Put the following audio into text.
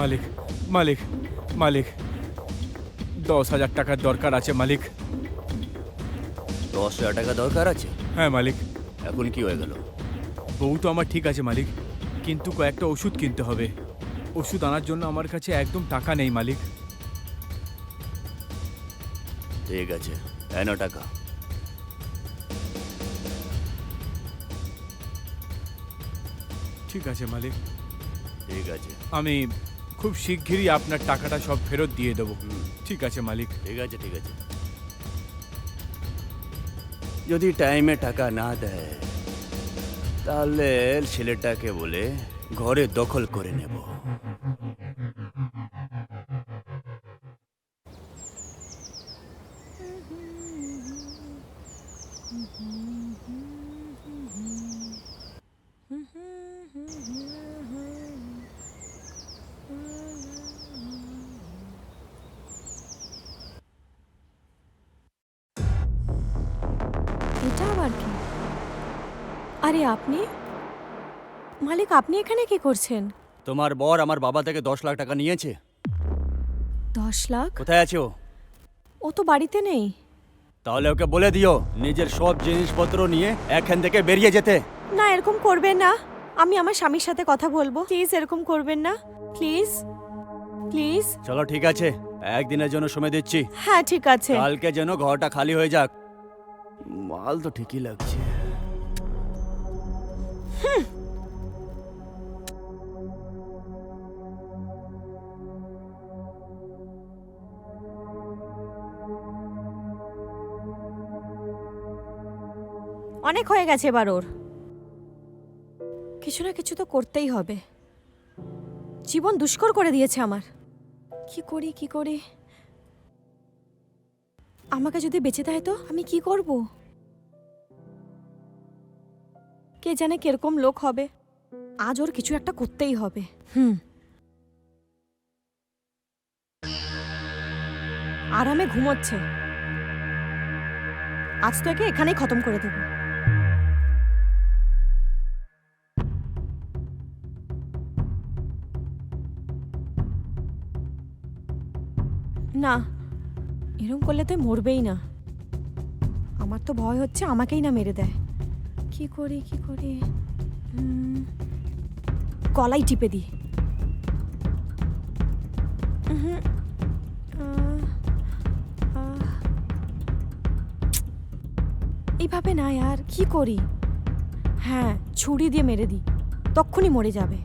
মালিক মালিক মালিক 10,000 টাকার দরকার আছে মালিক। 10,000 টাকা দরকার আছে? হ্যাঁ মালিক। এখন কি হয়ে গেল? বউ তো আমার ঠিক আছে মালিক, কিন্তু কয়েকটা ওষুধ কিনতে হবে। ওষুধ আনার জন্য আমার কাছে একদম টাকা নেই মালিক। ঠিক আছে, এনো টাকা। ঠিক আছে মালিক, ঠিক আছে। আমি খুব শিগগিরই আপনার টাকাটা সব ফেরত দিয়ে দেবো। ঠিক আছে মালিক। ঠিক আছে, ঠিক আছে। যদি টাইমে টাকা না দেয় তাহলে ছেলেটাকে বলে ঘরে দখল করে নেব। এটা আবার কি? আরে আপনি মালিক, আপনি এখানে কি করছেন? তোমার বর আমার বাবা থেকে 10 লাখ টাকা নিয়েছে। 10 লাখ? কোথায় আছে ও? ও তো বাড়িতে নেই। তাহলে ওকে বলে দিও নিজের সব জিনিসপত্র নিয়ে এখান থেকে বেরিয়ে যেতে। না, এরকম করবেন না। আমি আমার স্বামীর সাথে কথা বলবো। প্লিজ এরকম করবেন না, প্লিজ প্লিজ। চলো ঠিক আছে, একদিনের জন্য সময় দিচ্ছি। হ্যাঁ ঠিক আছে। কালকে যেন ঘরটা খালি হয়ে যাক। মাল তো ঠিকই লাগছে। অনেক হয়ে গেছে এবার ওর। কিছু না কিছু তো করতেই হবে। জীবন দুষ্কর করে দিয়েছে আমার। কি করি কি করি? আমাকে যদি বেঁচে দেয় তো আমি কি করব? কে জানে কিরকম লোক হবে। আজ ওর কিছু একটা করতেই হবে। আরামে ঘুমোচ্ছে। আজ তো একে এখানেই খতম করে দেব। না, এরকম করলে তো মরবেই না। আমার তো ভয় হচ্ছে আমাকেই না মেরে দেয়। কি করি কি করি? গলায় টিপে দিই। এইভাবে না, আর কি করি? হ্যাঁ, ছুরি দিয়ে মেরে দিই, তক্ষুনি মরে যাবে।